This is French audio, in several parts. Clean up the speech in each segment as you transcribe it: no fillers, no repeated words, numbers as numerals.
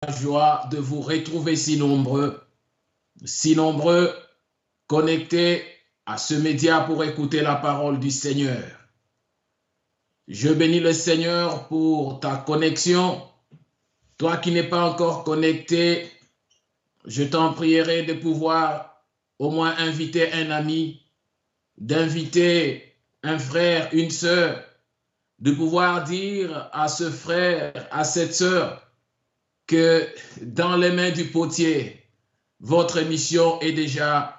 joie de vous retrouver si nombreux connectés à ce média pour écouter la parole du Seigneur. Je bénis le Seigneur pour ta connexion. Toi qui n'es pas encore connecté, je t'en prierai de pouvoir au moins inviter un ami, d'inviter un frère, une sœur, de pouvoir dire à ce frère, à cette sœur, que dans les mains du potier, votre émission est déjà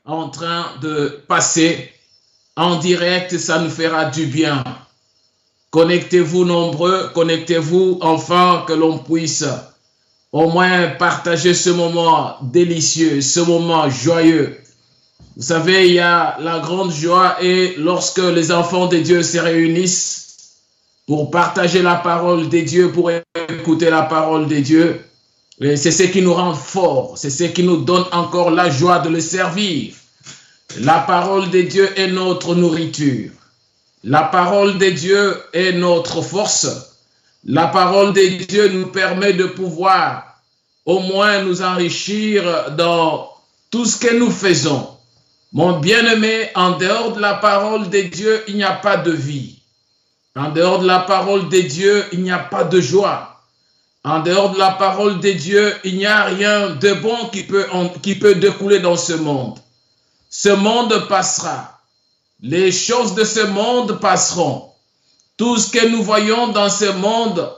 en train de passer en direct, ça nous fera du bien. Connectez-vous nombreux, connectez-vous enfin que l'on puisse au moins partager ce moment délicieux, ce moment joyeux. Vous savez, il y a la grande joie et lorsque les enfants de Dieu se réunissent pour partager la parole de Dieu, pour écouter la parole de Dieu, c'est ce qui nous rend forts, c'est ce qui nous donne encore la joie de le servir. La parole de Dieu est notre nourriture. La parole de Dieu est notre force. La parole de Dieu nous permet de pouvoir au moins nous enrichir dans tout ce que nous faisons. Mon bien-aimé, en dehors de la parole de Dieu, il n'y a pas de vie. En dehors de la parole de Dieu, il n'y a pas de joie. En dehors de la parole de Dieu, il n'y a rien de bon qui peut découler dans ce monde. Ce monde passera. Les choses de ce monde passeront. Tout ce que nous voyons dans ce monde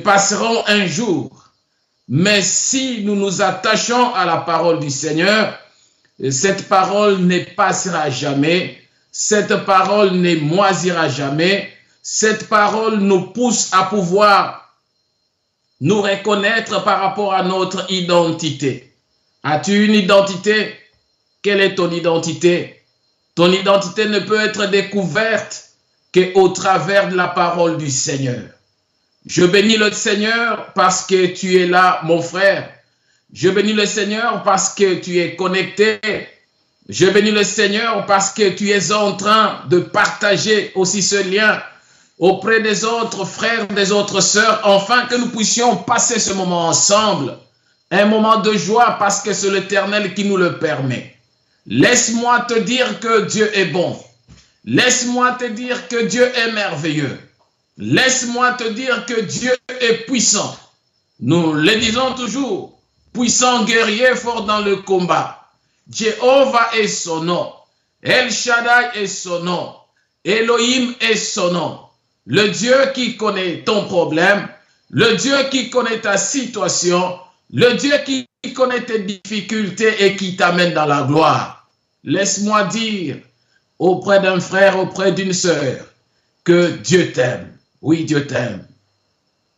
passeront un jour. Mais si nous nous attachons à la parole du Seigneur, cette parole ne passera jamais. Cette parole ne moisira jamais. Cette parole nous pousse à pouvoir nous reconnaître par rapport à notre identité. As-tu une identité? Quelle est ton identité? Ton identité ne peut être découverte qu'au travers de la parole du Seigneur. Je bénis le Seigneur parce que tu es là, mon frère. Je bénis le Seigneur parce que tu es connecté. Je bénis le Seigneur parce que tu es en train de partager aussi ce lien auprès des autres frères, des autres sœurs, afin que nous puissions passer ce moment ensemble. Un moment de joie parce que c'est l'Éternel qui nous le permet. Laisse-moi te dire que Dieu est bon. Laisse-moi te dire que Dieu est merveilleux. Laisse-moi te dire que Dieu est puissant. Nous le disons toujours, puissant guerrier fort dans le combat. Jéhovah est son nom. El Shaddai est son nom. Elohim est son nom. Le Dieu qui connaît ton problème, le Dieu qui connaît ta situation, le Dieu qui connaît tes difficultés et qui t'amène dans la gloire. Laisse-moi dire auprès d'un frère, auprès d'une sœur, que Dieu t'aime. Oui, Dieu t'aime.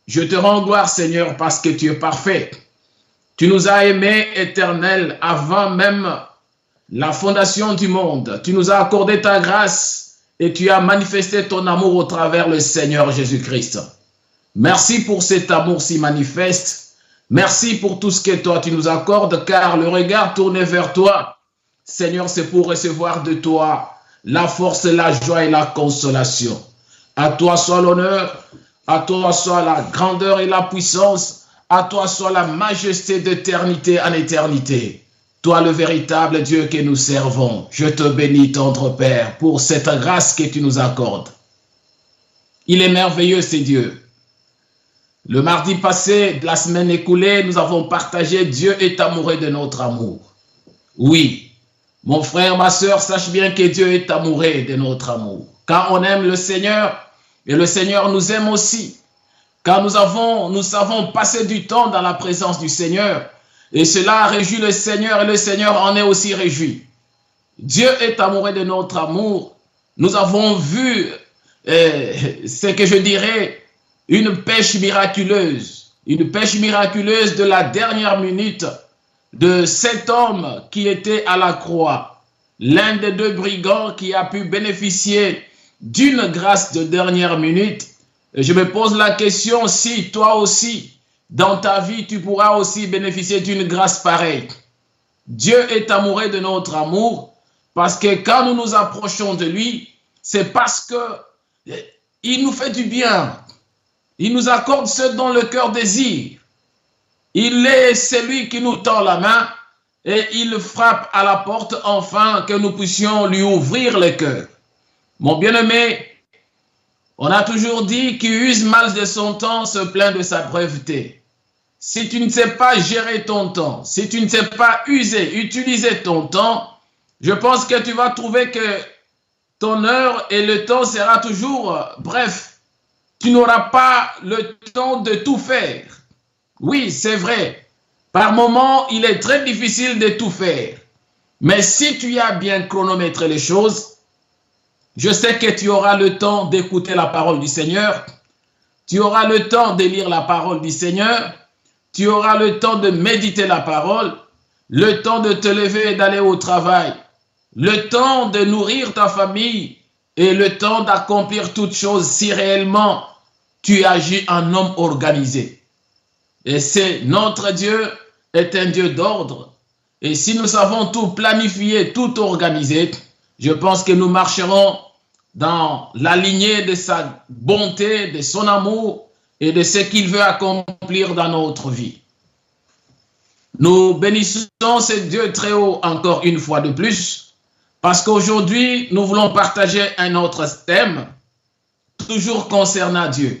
Je te rends gloire, Seigneur, parce que tu es parfait. Tu nous as aimés, Éternel, avant même la fondation du monde. Tu nous as accordé ta grâce et tu as manifesté ton amour au travers le Seigneur Jésus-Christ. Merci pour cet amour si manifeste. Merci pour tout ce que toi tu nous accordes, car le regard tourné vers toi, Seigneur, c'est pour recevoir de toi la force, la joie et la consolation. À toi soit l'honneur, à toi soit la grandeur et la puissance, à toi soit la majesté d'éternité en éternité. Toi le véritable Dieu que nous servons. Je te bénis, tendre Père, pour cette grâce que tu nous accordes. Il est merveilleux, c'est Dieu. Le mardi passé, de la semaine écoulée, nous avons partagé Dieu est amoureux de notre amour. Oui, mon frère, ma soeur, sache bien que Dieu est amoureux de notre amour. Quand on aime le Seigneur, et le Seigneur nous aime aussi. Quand nous savons passer du temps dans la présence du Seigneur, et cela réjouit le Seigneur, et le Seigneur en est aussi réjoui. Dieu est amoureux de notre amour. Nous avons vu ce que je dirais une pêche miraculeuse de la dernière minute de cet homme qui était à la croix, l'un des deux brigands qui a pu bénéficier d'une grâce de dernière minute. Et je me pose la question si toi aussi, dans ta vie, tu pourras aussi bénéficier d'une grâce pareille. Dieu est amoureux de notre amour parce que quand nous nous approchons de lui, c'est parce que il nous fait du bien. Il nous accorde ce dont le cœur désire. Il est celui qui nous tend la main et il frappe à la porte afin que nous puissions lui ouvrir le cœur. Mon bien-aimé, on a toujours dit qu'il use mal de son temps se plaint de sa breveté. Si tu ne sais pas gérer ton temps, si tu ne sais pas utiliser ton temps, je pense que tu vas trouver que ton heure et le temps sera toujours bref. Tu n'auras pas le temps de tout faire. Oui, c'est vrai. Par moments, il est très difficile de tout faire. Mais si tu as bien chronométré les choses, je sais que tu auras le temps d'écouter la parole du Seigneur. Tu auras le temps de lire la parole du Seigneur. Tu auras le temps de méditer la parole. Le temps de te lever et d'aller au travail. Le temps de nourrir ta famille. Et le temps d'accomplir toutes choses si réellement tu agis en homme organisé. Et c'est notre Dieu est un Dieu d'ordre. Et si nous savons tout planifier, tout organiser, je pense que nous marcherons dans la lignée de sa bonté, de son amour et de ce qu'il veut accomplir dans notre vie. Nous bénissons ce Dieu très haut encore une fois de plus, parce qu'aujourd'hui, nous voulons partager un autre thème, toujours concernant Dieu.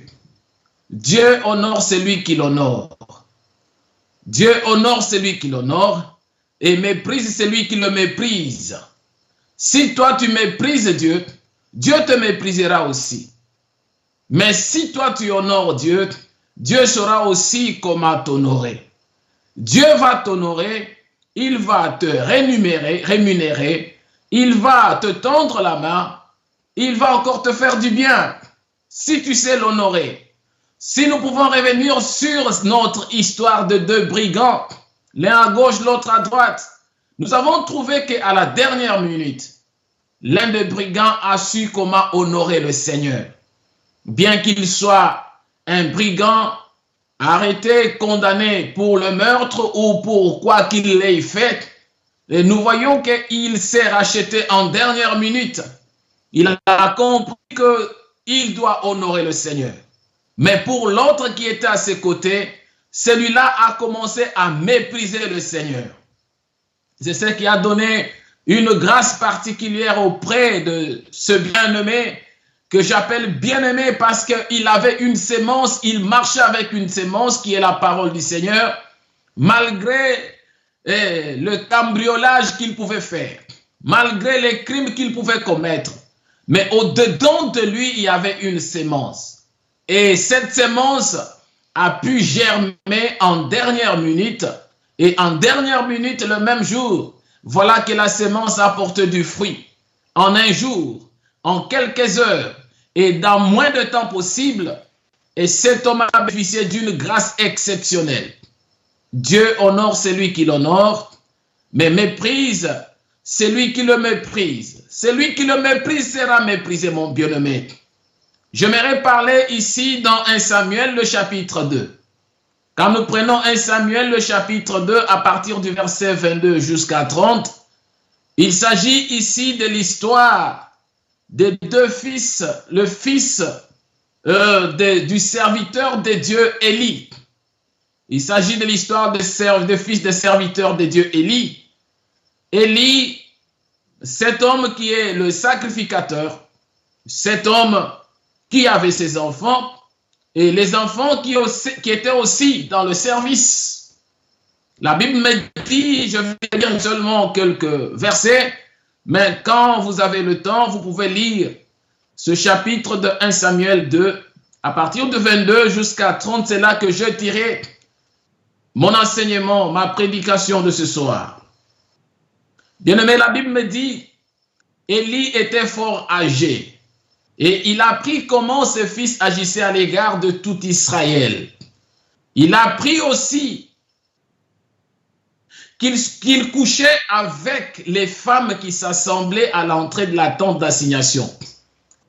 Dieu honore celui qui l'honore. Dieu honore celui qui l'honore et méprise celui qui le méprise. Si toi tu méprises Dieu, Dieu te méprisera aussi. Mais si toi tu honores Dieu, Dieu saura aussi comment t'honorer. Dieu va t'honorer, il va te rémunérer, il va te tendre la main, il va encore te faire du bien si tu sais l'honorer. Si nous pouvons revenir sur notre histoire de deux brigands, l'un à gauche, l'autre à droite, nous avons trouvé qu'à la dernière minute, l'un des brigands a su comment honorer le Seigneur. Bien qu'il soit un brigand arrêté, condamné pour le meurtre ou pour quoi qu'il l'ait fait, et nous voyons qu'il s'est racheté en dernière minute. Il a compris qu'il doit honorer le Seigneur. Mais pour l'autre qui était à ses côtés, celui-là a commencé à mépriser le Seigneur. C'est ce qui a donné une grâce particulière auprès de ce bien-aimé que j'appelle bien-aimé parce qu'il avait une sémence, il marchait avec une sémence qui est la parole du Seigneur, malgré le cambriolage qu'il pouvait faire, malgré les crimes qu'il pouvait commettre. Mais au-dedans de lui, il y avait une sémence. Et cette sémence a pu germer en dernière minute. Et en dernière minute, le même jour, voilà que la sémence apporte du fruit. En un jour, en quelques heures, et dans moins de temps possible, et cet homme a bénéficié d'une grâce exceptionnelle. Dieu honore celui qui l'honore, mais méprise celui qui le méprise. Celui qui le méprise sera méprisé, mon bien-aimé. J'aimerais parler ici dans 1 Samuel, le chapitre 2. Quand nous prenons 1 Samuel, le chapitre 2, à partir du verset 22 jusqu'à 30, il s'agit ici de l'histoire des deux fils, le fils du serviteur de Dieu, Élie. Il s'agit de l'histoire des fils des serviteurs de Dieu, Élie. Élie, cet homme qui est le sacrificateur, cet homme qui avait ses enfants, et les enfants qui étaient aussi dans le service. La Bible me dit, je vais lire seulement quelques versets, mais quand vous avez le temps, vous pouvez lire ce chapitre de 1 Samuel 2, à partir de 22 jusqu'à 30, c'est là que je tirerai mon enseignement, ma prédication de ce soir. Bien-aimé, la Bible me dit, Élie était fort âgé. Et il a appris comment ses fils agissaient à l'égard de tout Israël. Il a appris aussi qu'il couchait avec les femmes qui s'assemblaient à l'entrée de la tente d'assignation.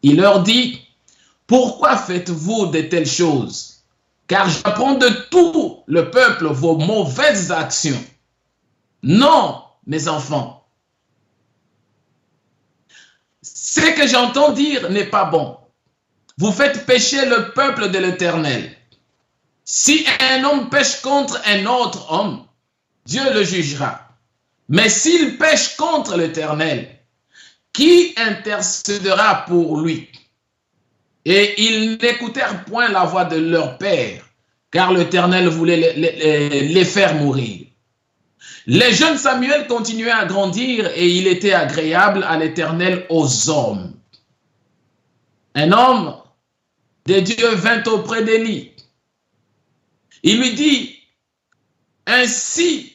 Il leur dit, « Pourquoi faites-vous de telles choses? Car j'apprends de tout le peuple vos mauvaises actions. Non, mes enfants. Ce que j'entends dire n'est pas bon. Vous faites pécher le peuple de l'Éternel. Si un homme pêche contre un autre homme, Dieu le jugera. Mais s'il pêche contre l'Éternel, qui intercédera pour lui? Et ils n'écoutèrent point la voix de leur père, car l'Éternel voulait les faire mourir. Les jeunes Samuel continuaient à grandir et il était agréable à l'Éternel aux hommes. Un homme de Dieu vint auprès d'Élie. Il lui dit, ainsi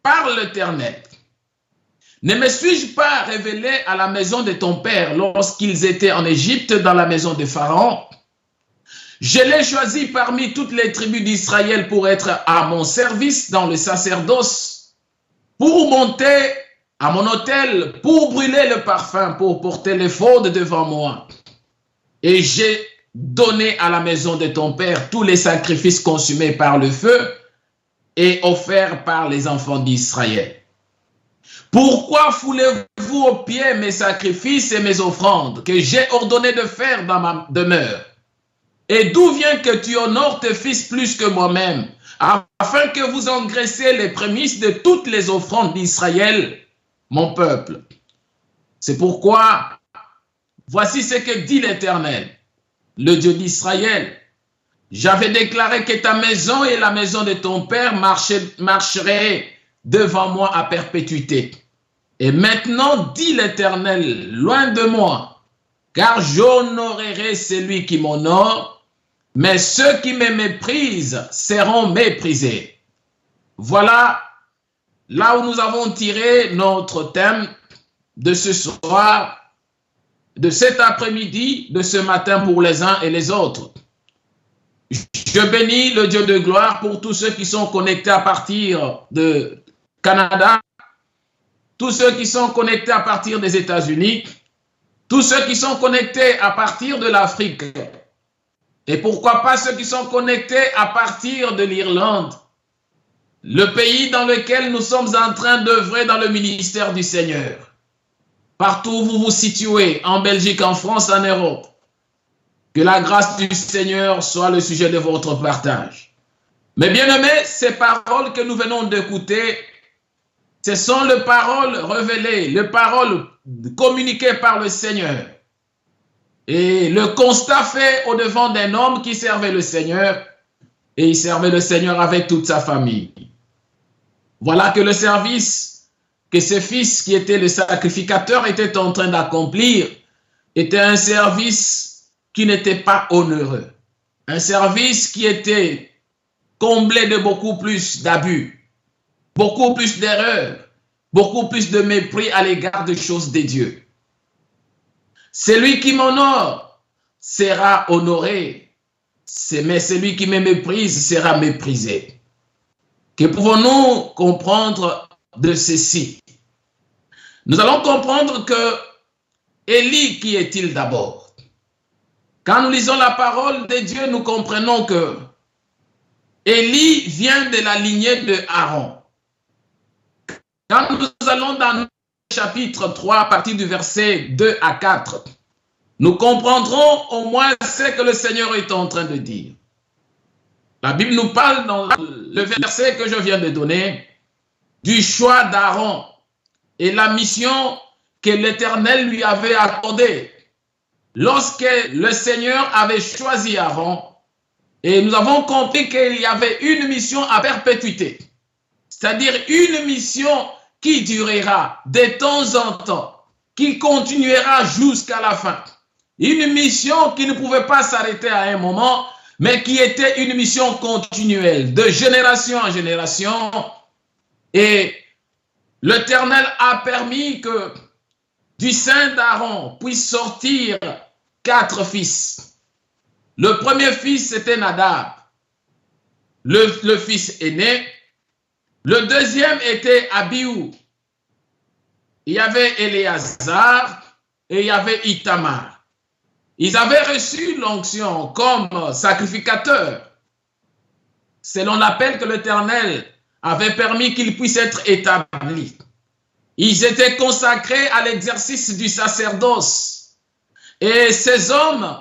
parle l'Éternel. Ne me suis-je pas révélé à la maison de ton père lorsqu'ils étaient en Égypte dans la maison de Pharaon? Je l'ai choisi parmi toutes les tribus d'Israël pour être à mon service dans le sacerdoce, pour monter à mon autel, pour brûler le parfum, pour porter l'éphod devant moi. Et j'ai donné à la maison de ton père tous les sacrifices consumés par le feu et offerts par les enfants d'Israël. Pourquoi foulez-vous aux pieds mes sacrifices et mes offrandes que j'ai ordonné de faire dans ma demeure? Et d'où vient que tu honores tes fils plus que moi-même, afin que vous engraissiez les prémices de toutes les offrandes d'Israël, mon peuple? C'est pourquoi, voici ce que dit l'Éternel, le Dieu d'Israël. J'avais déclaré que ta maison et la maison de ton père marcheraient devant moi à perpétuité. Et maintenant, dit l'Éternel, loin de moi, car j'honorerai celui qui m'honore, mais ceux qui me méprisent seront méprisés. Voilà là où nous avons tiré notre thème de ce soir, de cet après-midi, de ce matin pour les uns et les autres. Je bénis le Dieu de gloire pour tous ceux qui sont connectés à partir de Canada, tous ceux qui sont connectés à partir des États-Unis, tous ceux qui sont connectés à partir de l'Afrique, et pourquoi pas ceux qui sont connectés à partir de l'Irlande, le pays dans lequel nous sommes en train d'œuvrer dans le ministère du Seigneur. Partout où vous vous situez, en Belgique, en France, en Europe, que la grâce du Seigneur soit le sujet de votre partage. Mais bien aimés, ces paroles que nous venons d'écouter, ce sont les paroles révélées, les paroles communiquées par le Seigneur. Et le constat fait au devant d'un homme qui servait le Seigneur, et il servait le Seigneur avec toute sa famille. Voilà que le service que ses fils, qui étaient les sacrificateurs, étaient en train d'accomplir, était un service qui n'était pas onéreux. Un service qui était comblé de beaucoup plus d'abus, beaucoup plus d'erreurs, beaucoup plus de mépris à l'égard des choses de Dieu. Celui qui m'honore sera honoré, mais celui qui me méprise sera méprisé. Que pouvons-nous comprendre de ceci? Nous allons comprendre que Élie, qui est-il d'abord? Quand nous lisons la parole de Dieu, nous comprenons que Élie vient de la lignée de Aaron. Quand nous allons dans le chapitre 3, à partir du verset 2 à 4, nous comprendrons au moins ce que le Seigneur est en train de dire. La Bible nous parle dans le verset que je viens de donner du choix d'Aaron et la mission que l'Éternel lui avait accordée lorsque le Seigneur avait choisi Aaron. Et nous avons compris qu'il y avait une mission à perpétuité, c'est-à-dire une mission qui durera de temps en temps, qui continuera jusqu'à la fin. Une mission qui ne pouvait pas s'arrêter à un moment, mais qui était une mission continuelle, de génération en génération. Et l'Éternel a permis que du sein d'Aaron puisse sortir 4 fils. Le premier fils, c'était Nadab, le fils aîné. Le deuxième était Abihu. Il y avait Éléazar et il y avait Ithamar. Ils avaient reçu l'onction comme sacrificateurs, selon l'appel que l'Éternel avait permis qu'ils puissent être établis. Ils étaient consacrés à l'exercice du sacerdoce. Et ces hommes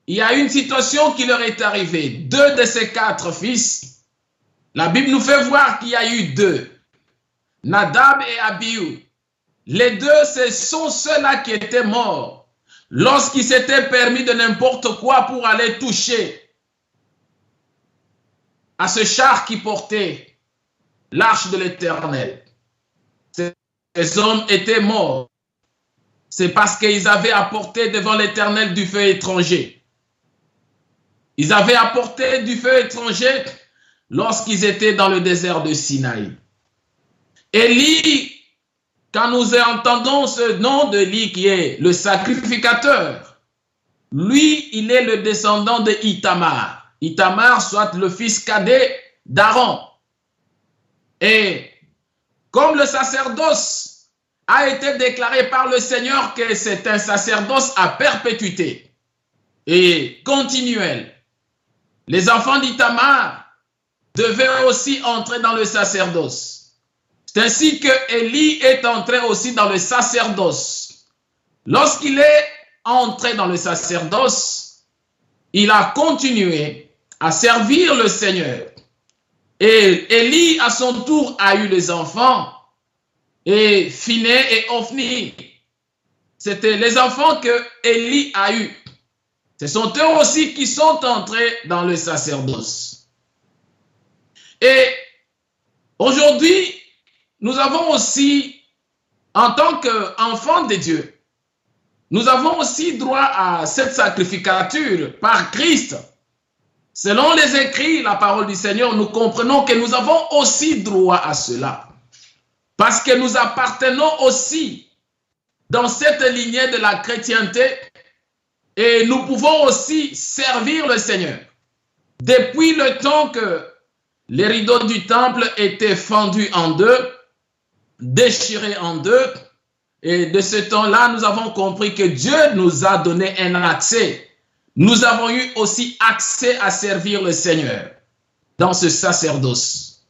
il y a une situation qui leur est arrivée. 2 de ces 4 fils, la Bible nous fait voir qu'il y a eu 2, Nadab et Abihu. Les 2, ce sont ceux-là qui étaient morts lorsqu'ils s'étaient permis de n'importe quoi pour aller toucher à ce char qui portait l'arche de l'Éternel. Ces hommes étaient morts. C'est parce qu'ils avaient apporté devant l'Éternel du feu étranger. Ils avaient apporté du feu étranger lorsqu'ils étaient dans le désert de Sinaï. Élie, quand nous entendons ce nom de Élie qui est le sacrificateur, lui, il est le descendant de Ithamar. Ithamar, soit le fils cadet d'Aaron. Et comme le sacerdoce a été déclaré par le Seigneur que c'est un sacerdoce à perpétuité et continuel, les enfants d'Ithamar devaient aussi entrer dans le sacerdoce. C'est ainsi que Élie est entré aussi dans le sacerdoce. Lorsqu'il est entré dans le sacerdoce, il a continué à servir le Seigneur. Et Élie, à son tour, a eu les enfants, et Phiné et Ophni. C'était les enfants que Élie a eus. Ce sont eux aussi qui sont entrés dans le sacerdoce. Et aujourd'hui, nous avons aussi, en tant qu'enfants de Dieu, nous avons aussi droit à cette sacrificature par Christ. Selon les écrits, la parole du Seigneur, nous comprenons que nous avons aussi droit à cela. Parce que nous appartenons aussi dans cette lignée de la chrétienté et nous pouvons aussi servir le Seigneur. Depuis le temps que les rideaux du temple étaient fendus en deux, déchirés en deux, et de ce temps-là, nous avons compris que Dieu nous a donné un accès. Nous avons eu aussi accès à servir le Seigneur dans ce sacerdoce.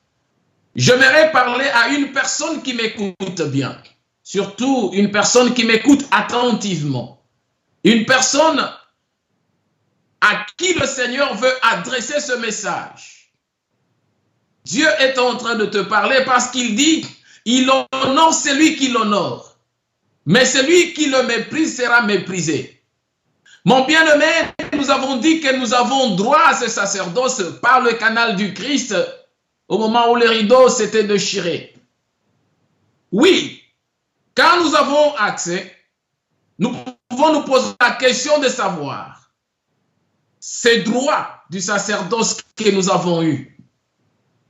J'aimerais parler à une personne qui m'écoute bien, surtout une personne qui m'écoute attentivement, une personne à qui le Seigneur veut adresser ce message. Dieu est en train de te parler parce qu'il dit, il honore celui qui l'honore, mais celui qui le méprise sera méprisé. Mon bien-aimé, nous avons dit que nous avons droit à ce sacerdoce par le canal du Christ au moment où les rideaux s'étaient déchirés. Oui, quand nous avons accès, nous pouvons nous poser la question de savoir ces droits du sacerdoce que nous avons eu.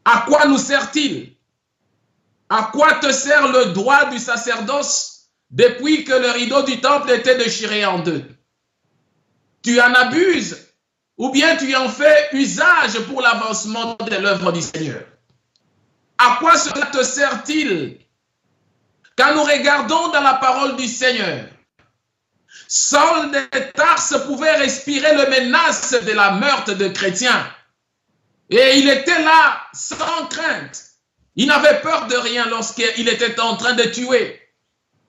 À quoi nous sert-il? À quoi te sert le droit du sacerdoce depuis que le rideau du temple était déchiré en deux? Tu en abuses ou bien tu en fais usage pour l'avancement de l'œuvre du Seigneur? À quoi cela te sert-il? Quand nous regardons dans la parole du Seigneur, Saul de Tarse pouvait respirer le menace de la meurtre de chrétiens. Et il était là sans crainte. Il n'avait peur de rien lorsqu'il était en train de tuer,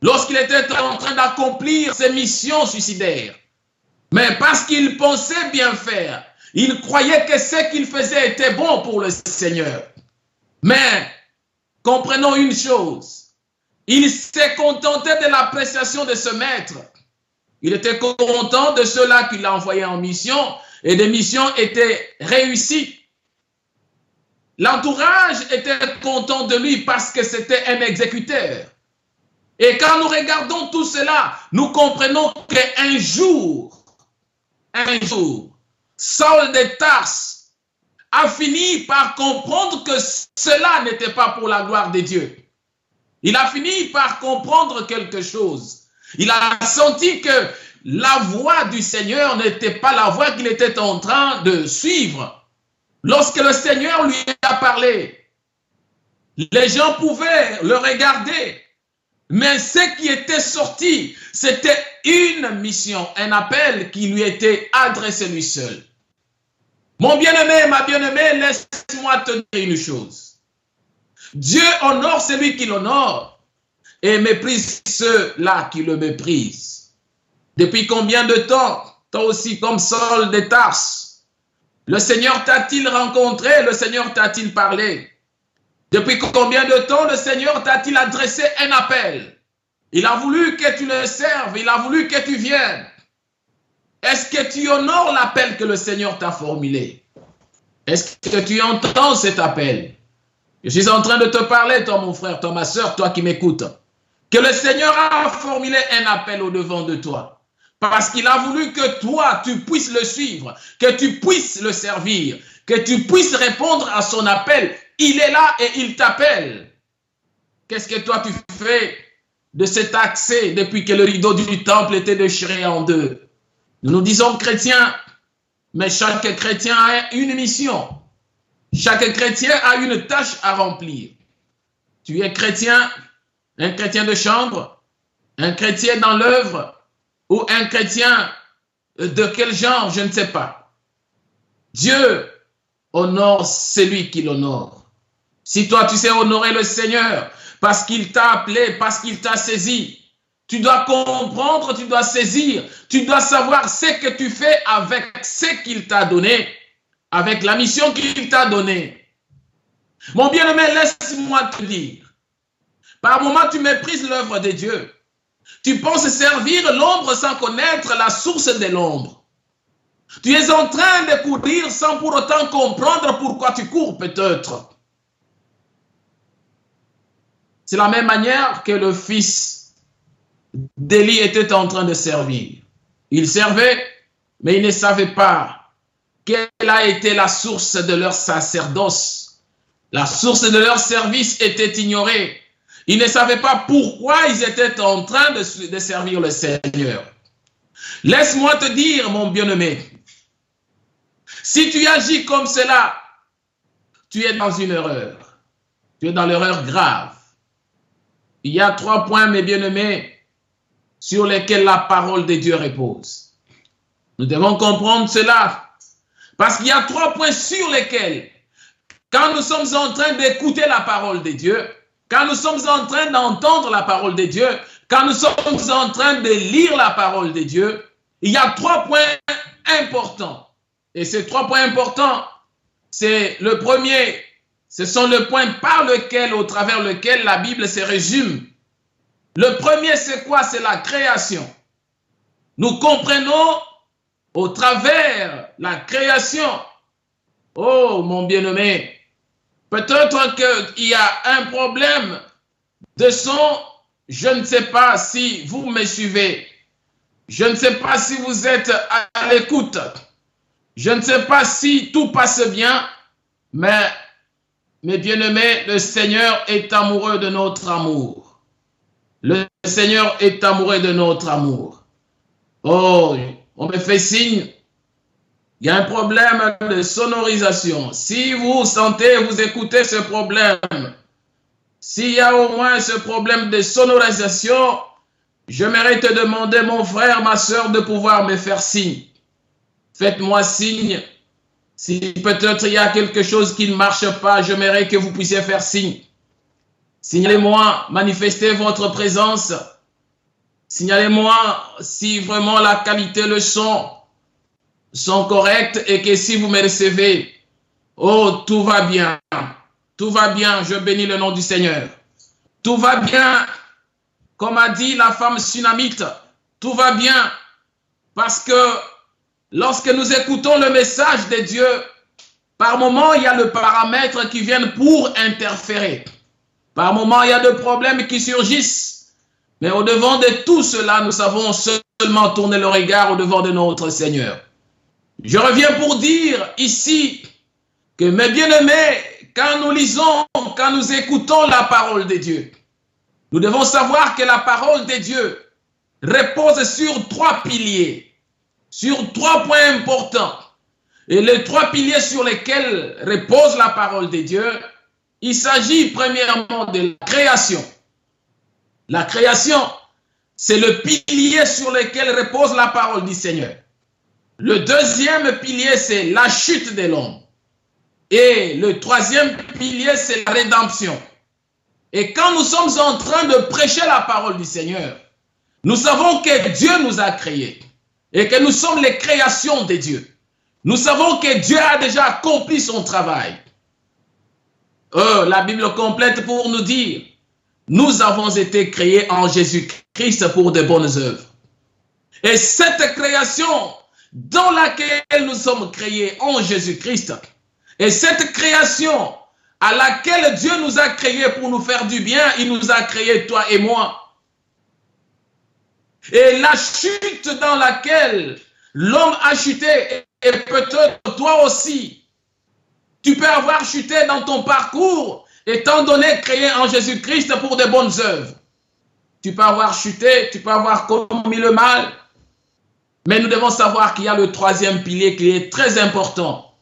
lorsqu'il était en train d'accomplir ses missions suicidaires. Mais parce qu'il pensait bien faire, il croyait que ce qu'il faisait était bon pour le Seigneur. Mais, comprenons une chose, il s'est contenté de l'appréciation de ce maître. Il était content de ceux-là qu'il a envoyés en mission et les missions étaient réussies. L'entourage était content de lui parce que c'était un exécuteur. Et quand nous regardons tout cela, nous comprenons qu'un jour, Saul de Tarse a fini par comprendre que cela n'était pas pour la gloire de Dieu. Il a fini par comprendre quelque chose. Il a senti que la voix du Seigneur n'était pas la voix qu'il était en train de suivre. Lorsque le Seigneur lui a parlé, les gens pouvaient le regarder. Mais ce qui était sorti, c'était une mission, un appel qui lui était adressé lui seul. Mon bien-aimé, ma bien-aimée, laisse-moi te dire une chose. Dieu honore celui qui l'honore et méprise ceux-là qui le méprisent. Depuis combien de temps toi aussi, comme Saul de Tarse. Le Seigneur t'a-t-il rencontré? Le Seigneur t'a-t-il parlé? Depuis combien de temps le Seigneur t'a-t-il adressé un appel? Il a voulu que tu le serves, il a voulu que tu viennes. Est-ce que tu honores l'appel que le Seigneur t'a formulé? Est-ce que tu entends cet appel? Je suis en train de te parler, toi mon frère, toi ma soeur, toi qui m'écoutes. Que le Seigneur a formulé un appel au-devant de toi. Parce qu'il a voulu que toi, tu puisses le suivre, que tu puisses le servir, que tu puisses répondre à son appel. Il est là et il t'appelle. Qu'est-ce que toi tu fais de cet accès depuis que le rideau du temple était déchiré en deux? Nous nous disons chrétiens, mais chaque chrétien a une mission. Chaque chrétien a une tâche à remplir. Tu es chrétien, un chrétien de chambre, un chrétien dans l'œuvre, ou un chrétien de quel genre, je ne sais pas. Dieu honore celui qui l'honore. Si toi tu sais honorer le Seigneur, parce qu'il t'a appelé, parce qu'il t'a saisi, tu dois comprendre, tu dois saisir, tu dois savoir ce que tu fais avec ce qu'il t'a donné, avec la mission qu'il t'a donnée. Mon bien-aimé, laisse-moi te dire, par moments tu méprises l'œuvre de Dieu. Tu penses servir l'ombre sans connaître la source de l'ombre. Tu es en train de courir sans pour autant comprendre pourquoi tu cours peut-être. C'est la même manière que le fils d'Élie était en train de servir. Il servait, mais il ne savait pas quelle a été la source de leur sacerdoce. La source de leur service était ignorée. Ils ne savaient pas pourquoi ils étaient en train de servir le Seigneur. Laisse-moi te dire, mon bien-aimé, si tu agis comme cela, tu es dans une erreur. Tu es dans l'erreur grave. Il y a 3 points, mes bien-aimés, sur lesquels la parole de Dieu repose. Nous devons comprendre cela. Parce qu'il y a 3 points sur lesquels, quand nous sommes en train d'écouter la parole de Dieu, quand nous sommes en train d'entendre la parole de Dieu, quand nous sommes en train de lire la parole de Dieu, il y a 3 points importants. Et ces 3 points importants, c'est le premier, ce sont les points par lequel, au travers lequel la Bible se résume. Le premier, c'est quoi? C'est la création. Nous comprenons au travers la création. Oh, mon bien-aimé, peut-être qu'il y a un problème de son. Je ne sais pas si vous me suivez. Je ne sais pas si vous êtes à l'écoute. Je ne sais pas si tout passe bien, mais mes bien-aimés, le Seigneur est amoureux de notre amour. Le Seigneur est amoureux de notre amour. Oh, on me fait signe. Il y a un problème de sonorisation. Si vous sentez, vous écoutez ce problème, s'il y a au moins ce problème de sonorisation, j'aimerais te demander, mon frère, ma soeur, de pouvoir me faire signe. Faites-moi signe. Si peut-être il y a quelque chose qui ne marche pas, j'aimerais que vous puissiez faire signe. Signalez-moi, manifestez votre présence. Signalez-moi si vraiment la qualité, le son sont corrects et que si vous me recevez, oh, tout va bien. Tout va bien, je bénis le nom du Seigneur. Tout va bien, comme a dit la femme sunamite, tout va bien parce que lorsque nous écoutons le message de Dieu, par moment, il y a le paramètre qui vient pour interférer. Par moment, il y a des problèmes qui surgissent. Mais au-devant de tout cela, nous savons seulement tourner le regard au-devant de notre Seigneur. Je reviens pour dire ici que, mes bien-aimés, quand nous lisons, quand nous écoutons la parole de Dieu, nous devons savoir que la parole de Dieu repose sur 3 piliers, sur 3 points importants. Et les 3 piliers sur lesquels repose la parole de Dieu, il s'agit premièrement de la création. La création, c'est le pilier sur lequel repose la parole du Seigneur. Le deuxième pilier, c'est la chute de l'homme. Et le 3e pilier, c'est la rédemption. Et quand nous sommes en train de prêcher la parole du Seigneur, nous savons que Dieu nous a créés. et que nous sommes les créations de Dieu. Nous savons que Dieu a déjà accompli son travail. La Bible complète pour nous dire, nous avons été créés en Jésus-Christ pour de bonnes œuvres. Et cette création dans laquelle nous sommes créés en Jésus-Christ, et cette création à laquelle Dieu nous a créés pour nous faire du bien, il nous a créés, toi et moi. Et la chute dans laquelle l'homme a chuté, et peut-être toi aussi, tu peux avoir chuté dans ton parcours, étant donné créé en Jésus-Christ pour de bonnes œuvres. Tu peux avoir chuté, tu peux avoir commis le mal, mais nous devons savoir qu'il y a le troisième pilier qui est très important.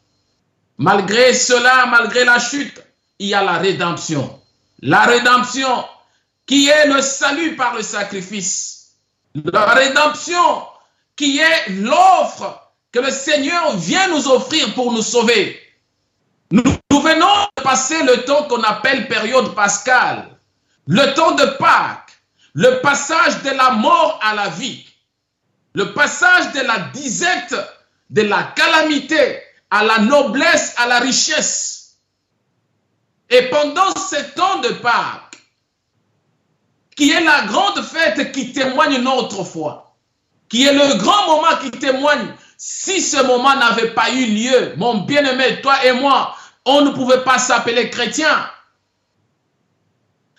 Malgré cela, malgré la chute, il y a la rédemption. La rédemption qui est le salut par le sacrifice. La rédemption qui est l'offre que le Seigneur vient nous offrir pour nous sauver. Nous venons de passer le temps qu'on appelle période pascale, le temps de Pâques, le passage de la mort à la vie, le passage de la disette, de la calamité à la noblesse, à la richesse. Et pendant ce temps de Pâques, qui est la grande fête qui témoigne notre foi, qui est le grand moment qui témoigne, si ce moment n'avait pas eu lieu, mon bien-aimé, toi et moi, on ne pouvait pas s'appeler chrétiens.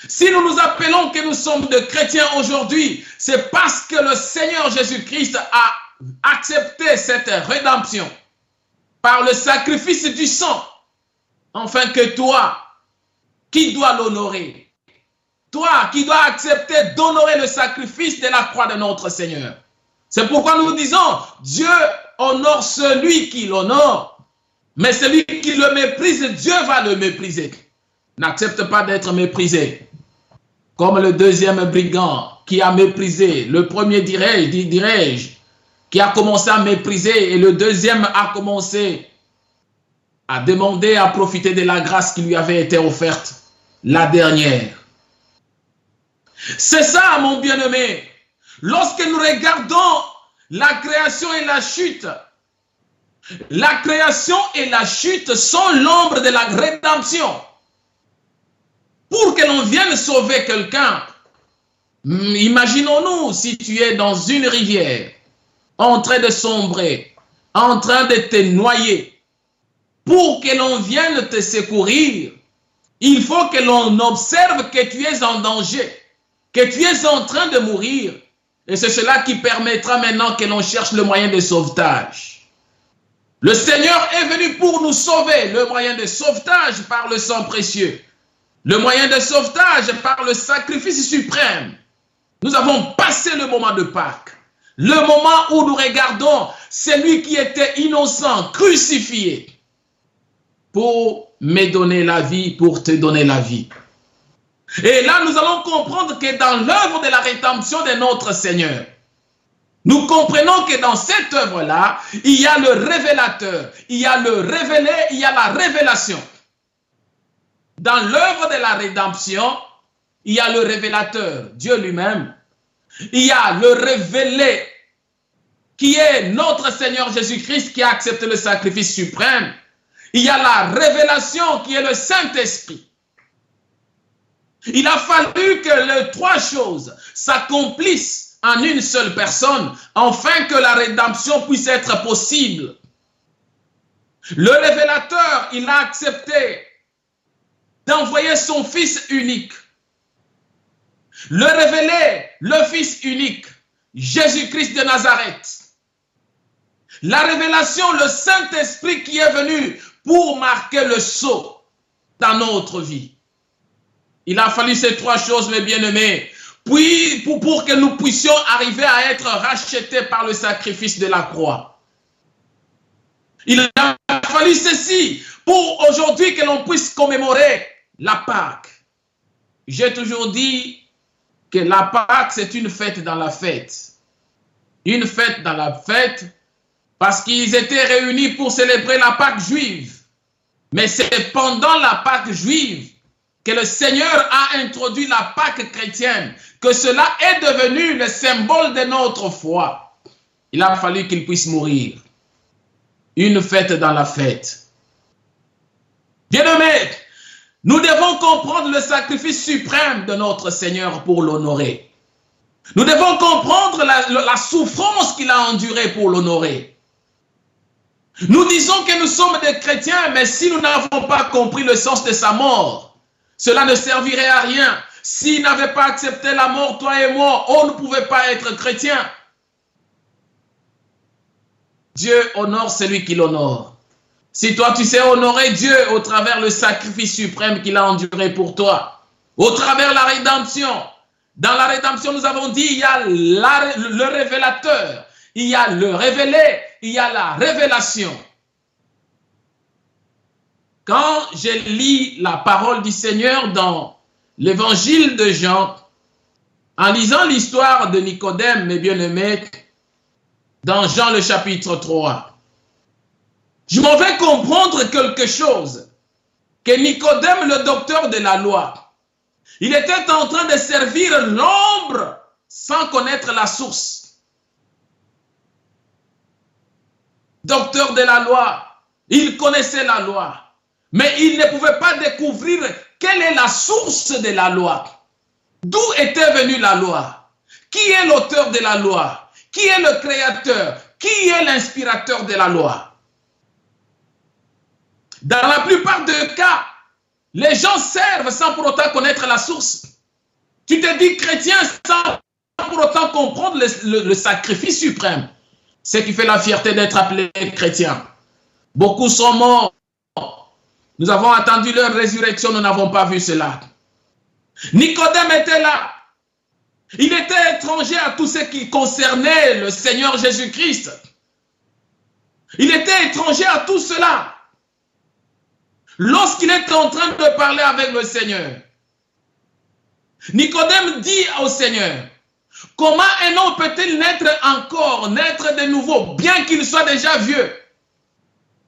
Si nous nous appelons que nous sommes de chrétiens aujourd'hui, c'est parce que le Seigneur Jésus-Christ a accepté cette rédemption par le sacrifice du sang, afin que toi, qui dois l'honorer, toi qui dois accepter d'honorer le sacrifice de la croix de notre Seigneur. C'est pourquoi nous disons, Dieu honore celui qui l'honore, mais celui qui le méprise, Dieu va le mépriser. N'accepte pas d'être méprisé. Comme le deuxième brigand qui a méprisé, le premier dirais-je, qui a commencé à mépriser et le deuxième a commencé à demander à profiter de la grâce qui lui avait été offerte, la dernière. C'est ça, mon bien-aimé. Lorsque nous regardons la création et la chute, la création et la chute sont l'ombre de la rédemption. Pour que l'on vienne sauver quelqu'un, imaginons-nous si tu es dans une rivière, en train de sombrer, en train de te noyer. Pour que l'on vienne te secourir, il faut que l'on observe que tu es en danger, que tu es en train de mourir. Et c'est cela qui permettra maintenant que l'on cherche le moyen de sauvetage. Le Seigneur est venu pour nous sauver, le moyen de sauvetage par le sang précieux. Le moyen de sauvetage par le sacrifice suprême. Nous avons passé le moment de Pâques. Le moment où nous regardons celui qui était innocent, crucifié, pour me donner la vie, pour te donner la vie. Et là, nous allons comprendre que dans l'œuvre de la rédemption de notre Seigneur, nous comprenons que dans cette œuvre-là, il y a le révélateur, il y a le révélé, il y a la révélation. Dans l'œuvre de la rédemption, il y a le révélateur, Dieu lui-même. Il y a le révélé, qui est notre Seigneur Jésus-Christ qui a accepté le sacrifice suprême. Il y a la révélation qui est le Saint-Esprit. Il a fallu que les trois choses s'accomplissent en une seule personne, afin que la rédemption puisse être possible. Le révélateur, il a accepté d'envoyer son Fils unique. Le révélé, le Fils unique, Jésus-Christ de Nazareth. La révélation, le Saint-Esprit qui est venu pour marquer le saut dans notre vie. Il a fallu ces trois choses, mes bien-aimés, puis pour que nous puissions arriver à être rachetés par le sacrifice de la croix. Il a fallu ceci pour aujourd'hui que l'on puisse commémorer la Pâque. J'ai toujours dit que la Pâque, c'est une fête dans la fête. Une fête dans la fête, parce qu'ils étaient réunis pour célébrer la Pâque juive. Mais c'est pendant la Pâque juive que le Seigneur a introduit la Pâque chrétienne, que cela est devenu le symbole de notre foi. il a fallu qu'il puisse mourir. Une fête dans la fête. Bien-aimés, nous devons comprendre le sacrifice suprême de notre Seigneur pour l'honorer. Nous devons comprendre la souffrance qu'il a endurée pour l'honorer. Nous disons que nous sommes des chrétiens, mais si nous n'avons pas compris le sens de sa mort, cela ne servirait à rien. S'il n'avait pas accepté la mort, toi et moi, on ne pouvait pas être chrétiens. Dieu honore celui qui l'honore. Si toi tu sais honorer Dieu au travers le sacrifice suprême qu'il a enduré pour toi, au travers la rédemption. Dans la rédemption, nous avons dit, il y a le révélateur, il y a le révélé, il y a la révélation. Quand je lis la parole du Seigneur dans l'évangile de Jean, en lisant l'histoire de Nicodème, mes bien-aimés, dans Jean le chapitre 3, je m'en vais comprendre quelque chose, que Nicodème, le docteur de la loi, il était en train de servir l'ombre sans connaître la source. Docteur de la loi, il connaissait la loi, mais il ne pouvait pas découvrir quelle est la source de la loi. D'où était venue la loi? Qui est l'auteur de la loi? Qui est le créateur? Qui est l'inspirateur de la loi? Dans la plupart des cas, les gens servent sans pour autant connaître la source. Tu te dis chrétien sans pour autant comprendre le sacrifice suprême. Ce qui fait la fierté d'être appelé chrétien. Beaucoup sont morts. Nous avons attendu leur résurrection, nous n'avons pas vu cela. Nicodème était là. Il était étranger à tout ce qui concernait le Seigneur Jésus-Christ. Il était étranger à tout cela. Lorsqu'il est en train de parler avec le Seigneur, Nicodème dit au Seigneur, comment un homme peut-il naître de nouveau, bien qu'il soit déjà vieux?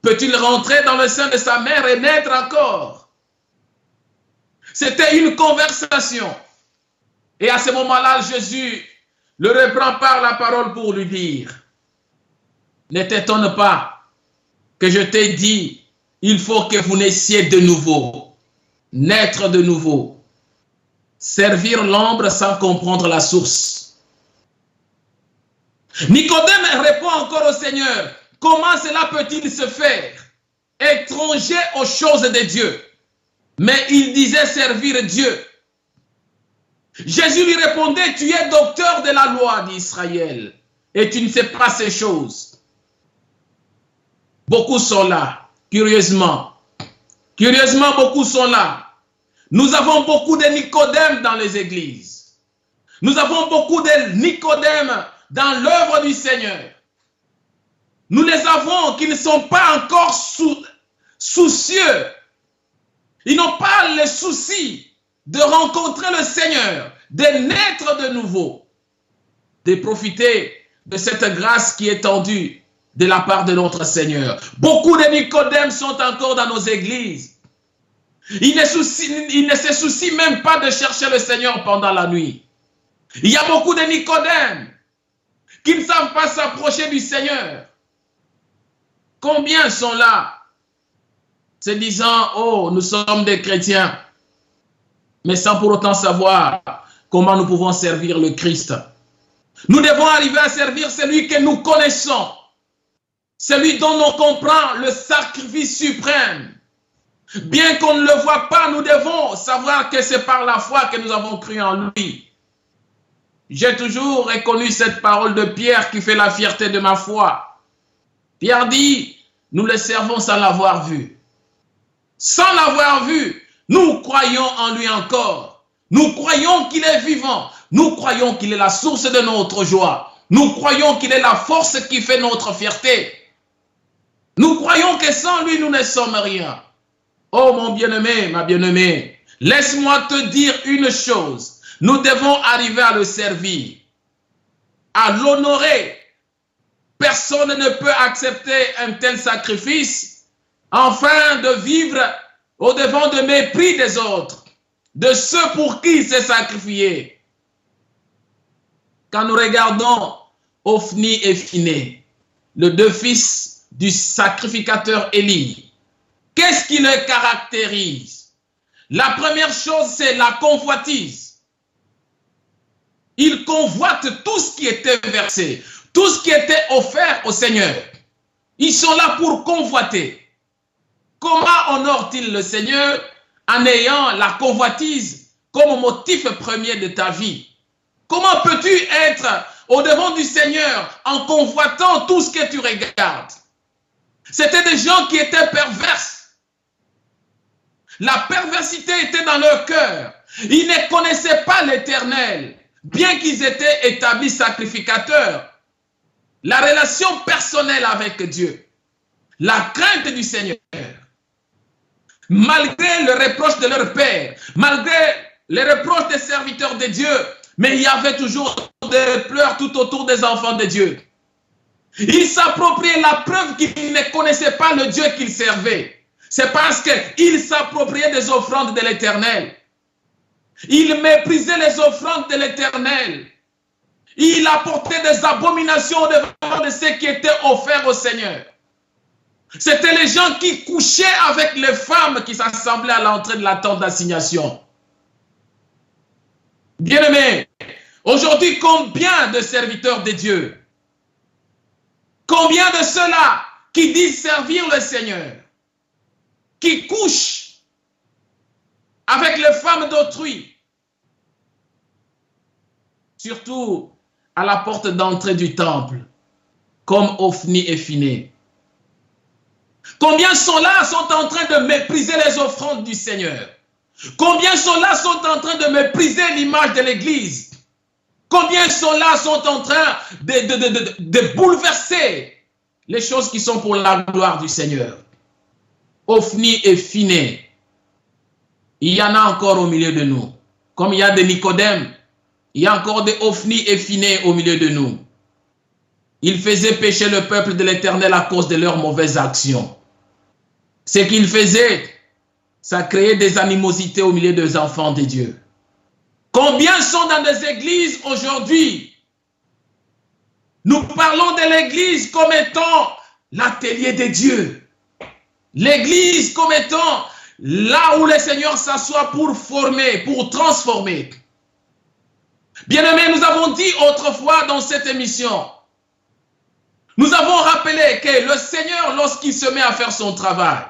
Peut-il rentrer dans le sein de sa mère et naître encore? C'était une conversation. Et à ce moment-là, Jésus le reprend par la parole pour lui dire, ne t'étonne pas que je t'ai dit, il faut que vous naissiez de nouveau, naître de nouveau, servir l'ombre sans comprendre la source. Nicodème répond encore au Seigneur, comment cela peut-il se faire? Étranger aux choses de Dieu. Mais il disait servir Dieu. Jésus lui répondait, tu es docteur de la loi d'Israël et tu ne sais pas ces choses. Beaucoup sont là. Curieusement, beaucoup sont là. Nous avons beaucoup de Nicodème dans les églises. Nous avons beaucoup de Nicodème dans l'œuvre du Seigneur. Nous les avons qui ne sont pas encore soucieux. Ils n'ont pas le souci de rencontrer le Seigneur, de naître de nouveau, de profiter de cette grâce qui est tendue de la part de notre Seigneur. Beaucoup de Nicodème sont encore dans nos églises. Ils ne se soucient même pas de chercher le Seigneur pendant la nuit. Il y a beaucoup de Nicodème qui ne savent pas s'approcher du Seigneur. Combien sont là, se disant, oh, nous sommes des chrétiens, mais sans pour autant savoir comment nous pouvons servir le Christ. Nous devons arriver à servir celui que nous connaissons. Celui dont on comprend le sacrifice suprême. Bien qu'on ne le voit pas, nous devons savoir que c'est par la foi que nous avons cru en lui. J'ai toujours reconnu cette parole de Pierre qui fait la fierté de ma foi. Pierre dit, nous le servons sans l'avoir vu. Sans l'avoir vu, nous croyons en lui encore. Nous croyons qu'il est vivant. Nous croyons qu'il est la source de notre joie. Nous croyons qu'il est la force qui fait notre fierté. Nous croyons que sans lui, nous ne sommes rien. Oh mon bien-aimé, ma bien-aimée, laisse-moi te dire une chose. Nous devons arriver à le servir, à l'honorer. Personne ne peut accepter un tel sacrifice afin de vivre au-devant de mépris des autres, de ceux pour qui il s'est sacrifié. Quand nous regardons Ophni et Phiné, les deux fils du sacrificateur Élie. Qu'est-ce qui les caractérise? La première chose, c'est la convoitise. Ils convoitent tout ce qui était versé, tout ce qui était offert au Seigneur. Ils sont là pour convoiter. Comment honore-t-il le Seigneur? En ayant la convoitise comme motif premier de ta vie. Comment peux-tu être au-devant du Seigneur en convoitant tout ce que tu regardes? C'était des gens qui étaient perverses. La perversité était dans leur cœur. Ils ne connaissaient pas l'Éternel, bien qu'ils étaient établis sacrificateurs. La relation personnelle avec Dieu, la crainte du Seigneur, malgré le reproche de leur père, malgré les reproches des serviteurs de Dieu, mais il y avait toujours des pleurs tout autour des enfants de Dieu. Ils s'appropriaient la preuve qu'ils ne connaissaient pas le Dieu qu'ils servaient. C'est parce qu'ils s'appropriaient des offrandes de l'Éternel. Ils méprisaient les offrandes de l'Éternel. Ils apportaient des abominations devant de ce qui était offert au Seigneur. C'était les gens qui couchaient avec les femmes qui s'assemblaient à l'entrée de la tente d'assignation. Bien-aimés, aujourd'hui, combien de serviteurs de Dieu, combien de ceux-là qui disent servir le Seigneur, qui couchent avec les femmes d'autrui, surtout à la porte d'entrée du temple, comme Ophni et Phiné. Combien sont là, sont en train de mépriser les offrandes du Seigneur? Combien sont là, sont en train de mépriser l'image de l'Église? Combien sont là, sont en train de bouleverser les choses qui sont pour la gloire du Seigneur? Ophni et Phiné, il y en a encore au milieu de nous. Comme il y a des Nicodème, il y a encore des Ophni et Phiné au milieu de nous. Ils faisaient pécher le peuple de l'Éternel à cause de leurs mauvaises actions. Ce qu'ils faisaient, ça créait des animosités au milieu des enfants de Dieu. Combien sont dans des églises aujourd'hui? Nous parlons de l'église comme étant l'atelier de Dieu. L'église comme étant là où le Seigneur s'assoit pour former, pour transformer. Bien-aimés, nous avons dit autrefois dans cette émission, nous avons rappelé que le Seigneur, lorsqu'il se met à faire son travail,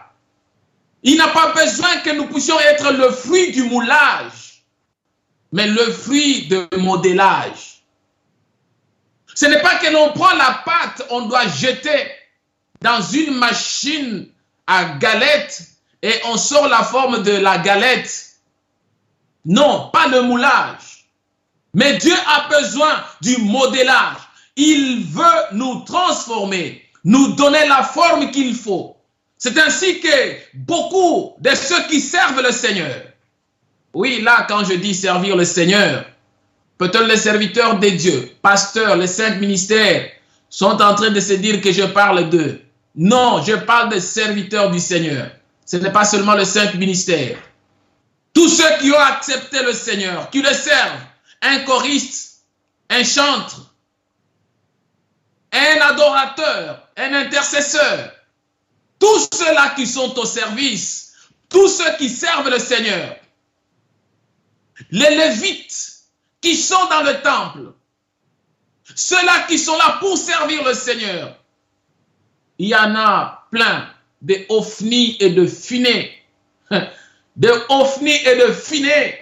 il n'a pas besoin que nous puissions être le fruit du moulage, mais le fruit de modélage. Ce n'est pas que l'on prend la pâte, on doit jeter dans une machine à galette et on sort la forme de la galette. Non, pas le moulage. Mais Dieu a besoin du modélage. Il veut nous transformer, nous donner la forme qu'il faut. C'est ainsi que beaucoup de ceux qui servent le Seigneur, oui, là, quand je dis servir le Seigneur, peut-être les serviteurs de Dieu, pasteurs, les 5 ministères, sont en train de se dire que je parle d'eux. Non, je parle des serviteurs du Seigneur. Ce n'est pas seulement les 5 ministères. Tous ceux qui ont accepté le Seigneur, qui le servent, un choriste, un chantre, un adorateur, un intercesseur, tous ceux-là qui sont au service, tous ceux qui servent le Seigneur, les Lévites qui sont dans le temple, ceux-là qui sont là pour servir le Seigneur, il y en a plein de Ophni et de Phiné, de Ophni et de Phiné,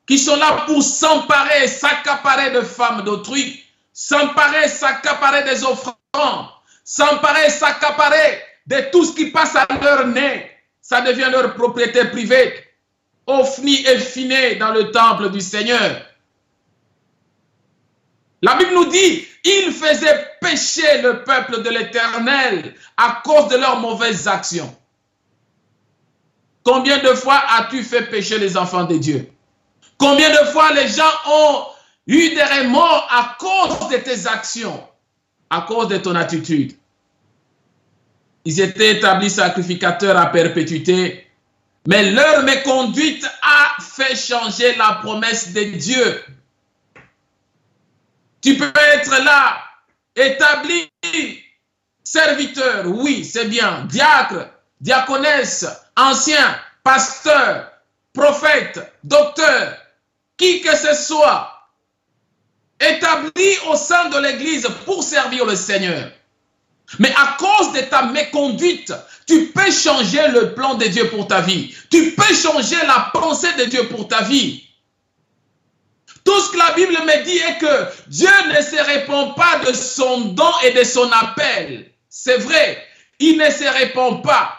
qui sont là pour s'emparer, s'accaparer de femmes d'autrui, s'emparer, s'accaparer des offrandes, s'emparer, s'accaparer de tout ce qui passe à leur nez. Ça devient leur propriété privée. Ophni et Phiné dans le temple du Seigneur. La Bible nous dit, ils faisaient pécher le peuple de l'Éternel à cause de leurs mauvaises actions. Combien de fois as-tu fait pécher les enfants de Dieu? Combien de fois les gens ont eu des remords à cause de tes actions, à cause de ton attitude? Ils étaient établis sacrificateurs à perpétuité, mais leur méconduite a fait changer la promesse de Dieu. Tu peux être là, établis serviteurs, oui, c'est bien, diacre, diaconesse, ancien, pasteur, prophète, docteur, qui que ce soit, établis au sein de l'Église pour servir le Seigneur. Mais à cause de ta méconduite, tu peux changer le plan de Dieu pour ta vie. Tu peux changer la pensée de Dieu pour ta vie. Tout ce que la Bible me dit est que Dieu ne se répand pas de son don et de son appel. C'est vrai, il ne se répand pas.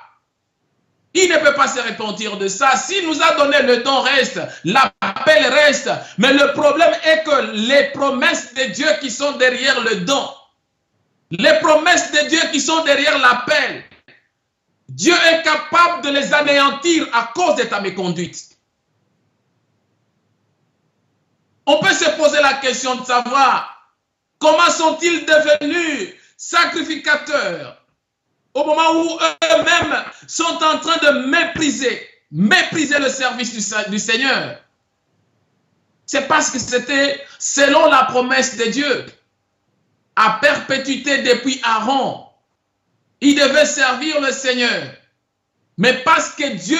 Il ne peut pas se repentir de ça. S'il nous a donné le don reste, l'appel reste. Mais le problème est que les promesses de Dieu qui sont derrière le don, les promesses de Dieu qui sont derrière l'appel, Dieu est capable de les anéantir à cause de ta méconduite. On peut se poser la question de savoir comment sont-ils devenus sacrificateurs au moment où eux-mêmes sont en train de mépriser le service du Seigneur. C'est parce que c'était selon la promesse de Dieu, à perpétuité depuis Aaron. Ils devaient servir le Seigneur. Mais parce que Dieu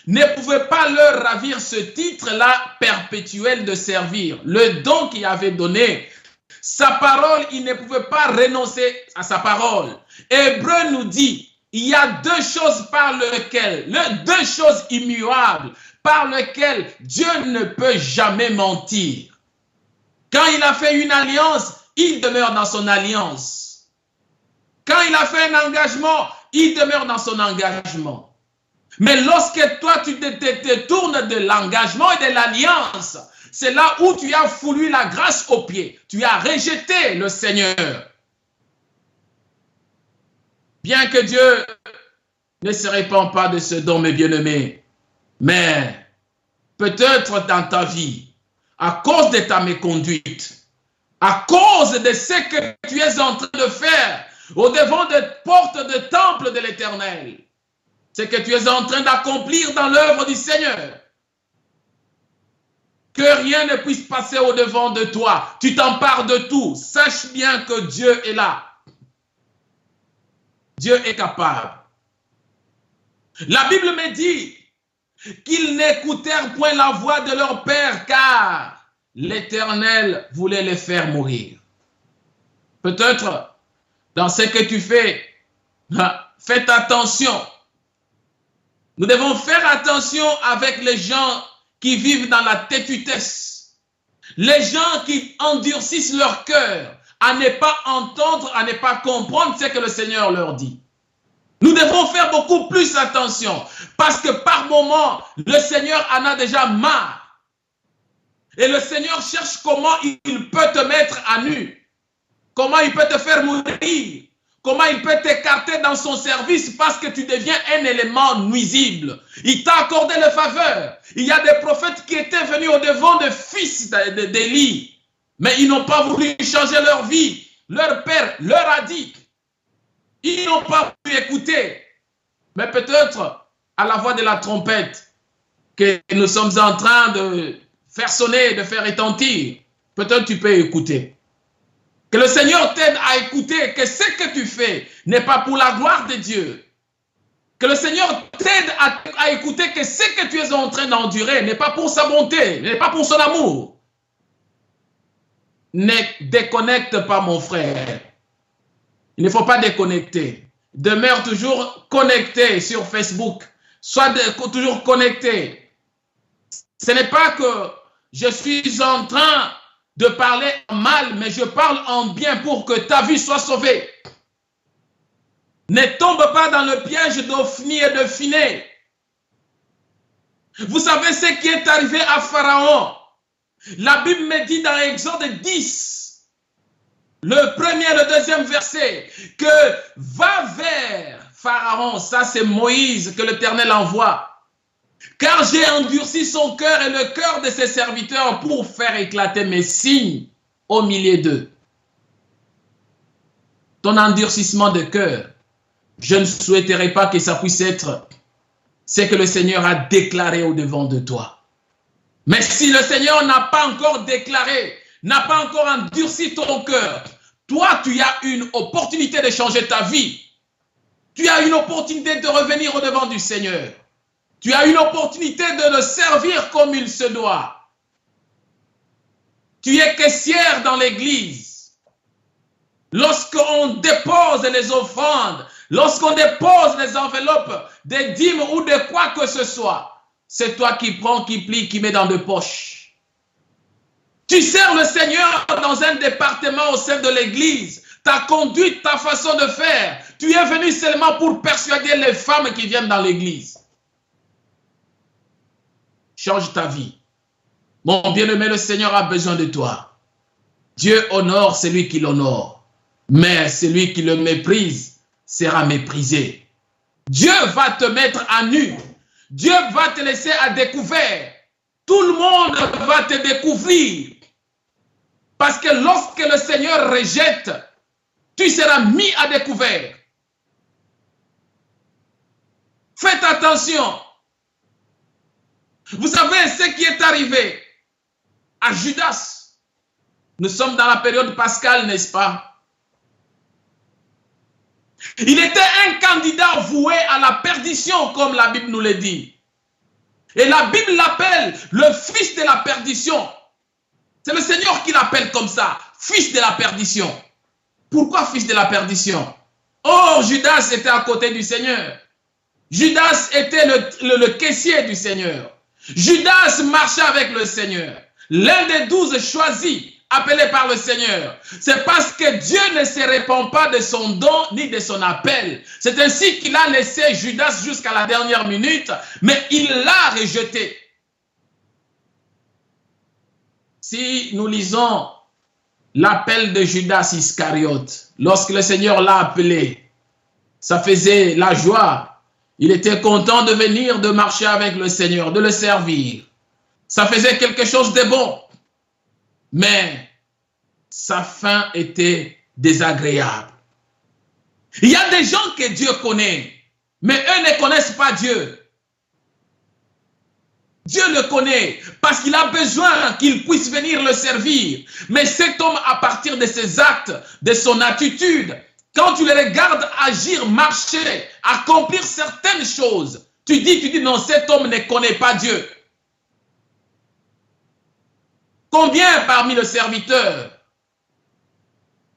ne pouvait pas leur ravir ce titre-là perpétuel de servir, le don qu'il avait donné, sa parole, il ne pouvait pas renoncer à sa parole. Hébreu nous dit, il y a deux choses par lesquelles, deux choses immuables, par lesquelles Dieu ne peut jamais mentir. Quand il a fait une alliance, il demeure dans son alliance. Quand il a fait un engagement, il demeure dans son engagement. Mais lorsque toi, tu te tournes de l'engagement et de l'alliance, c'est là où tu as foulé la grâce aux pieds. Tu as rejeté le Seigneur. Bien que Dieu ne se répand pas de ce don, mes bien-aimés, mais peut-être dans ta vie, à cause de ta méconduite, à cause de ce que tu es en train de faire au-devant des portes de temple de l'Éternel, ce que tu es en train d'accomplir dans l'œuvre du Seigneur, que rien ne puisse passer au-devant de toi. Tu t'empares de tout. Sache bien que Dieu est là. Dieu est capable. La Bible me dit qu'ils n'écoutèrent point la voix de leur père, car l'Éternel voulait les faire mourir. Peut-être dans ce que tu fais, faites attention. Nous devons faire attention avec les gens qui vivent dans la têtudesse. Les gens qui endurcissent leur cœur à ne pas entendre, à ne pas comprendre ce que le Seigneur leur dit. Nous devons faire beaucoup plus attention parce que par moment, le Seigneur en a déjà marre. Et le Seigneur cherche comment il peut te mettre à nu, comment il peut te faire mourir, comment il peut t'écarter dans son service parce que tu deviens un élément nuisible. Il t'a accordé le faveur. Il y a des prophètes qui étaient venus au-devant des fils d'Élie, mais ils n'ont pas voulu changer leur vie. Leur père leur a dit. Ils n'ont pas voulu écouter. Mais peut-être à la voix de la trompette que nous sommes en train de faire sonner, de faire retentir, peut-être tu peux écouter. Que le Seigneur t'aide à écouter que ce que tu fais n'est pas pour la gloire de Dieu. Que le Seigneur t'aide à écouter que ce que tu es en train d'endurer n'est pas pour sa bonté, n'est pas pour son amour. Ne déconnecte pas, mon frère. Il ne faut pas déconnecter. Demeure toujours connecté sur Facebook. Sois toujours connecté. Ce n'est pas que je suis en train de parler en mal, mais je parle en bien pour que ta vie soit sauvée. Ne tombe pas dans le piège d'Ophni et de Phiné. Vous savez ce qui est arrivé à Pharaon? La Bible me dit dans Exode 10, le premier et le deuxième verset, que va vers Pharaon, ça c'est Moïse que l'Éternel envoie. Car j'ai endurci son cœur et le cœur de ses serviteurs pour faire éclater mes signes au milieu d'eux. Ton endurcissement de cœur, je ne souhaiterais pas que ça puisse être ce que le Seigneur a déclaré au-devant de toi. Mais si le Seigneur n'a pas encore déclaré, n'a pas encore endurci ton cœur, toi, tu as une opportunité de changer ta vie. Tu as une opportunité de revenir au-devant du Seigneur. Tu as une opportunité de le servir comme il se doit. Tu es caissière dans l'église. Lorsqu'on dépose les offrandes, lorsqu'on dépose les enveloppes des dîmes ou de quoi que ce soit, c'est toi qui prends, qui plie, qui met dans de poches. Tu sers le Seigneur dans un département au sein de l'église. Ta conduite, ta façon de faire, tu es venu seulement pour persuader les femmes qui viennent dans l'église. Change ta vie. Mon bien-aimé, le Seigneur a besoin de toi. Dieu honore celui qui l'honore, mais celui qui le méprise sera méprisé. Dieu va te mettre à nu. Dieu va te laisser à découvert. Tout le monde va te découvrir. Parce que lorsque le Seigneur rejette, tu seras mis à découvert. Faites attention. Vous savez ce qui est arrivé à Judas. Nous sommes dans la période pascale, n'est-ce pas? Il était un candidat voué à la perdition, comme la Bible nous le dit. Et la Bible l'appelle le fils de la perdition. C'est le Seigneur qui l'appelle comme ça, fils de la perdition. Pourquoi fils de la perdition? Or, Judas était à côté du Seigneur. Judas était le caissier du Seigneur. Judas marchait avec le Seigneur. L'un des 12 choisis, appelé par le Seigneur. C'est parce que Dieu ne se répand pas de son don ni de son appel. C'est ainsi qu'il a laissé Judas jusqu'à la dernière minute, mais il l'a rejeté. Si nous lisons l'appel de Judas Iscariote, lorsque le Seigneur l'a appelé, ça faisait la joie. Il était content de venir, de marcher avec le Seigneur, de le servir. Ça faisait quelque chose de bon. Mais sa fin était désagréable. Il y a des gens que Dieu connaît, mais eux ne connaissent pas Dieu. Dieu le connaît parce qu'il a besoin qu'il puisse venir le servir. Mais cet homme, à partir de ses actes, de son attitude, quand tu le regardes agir, marcher, accomplir certaines choses, tu dis non, cet homme ne connaît pas Dieu. Combien parmi les serviteurs?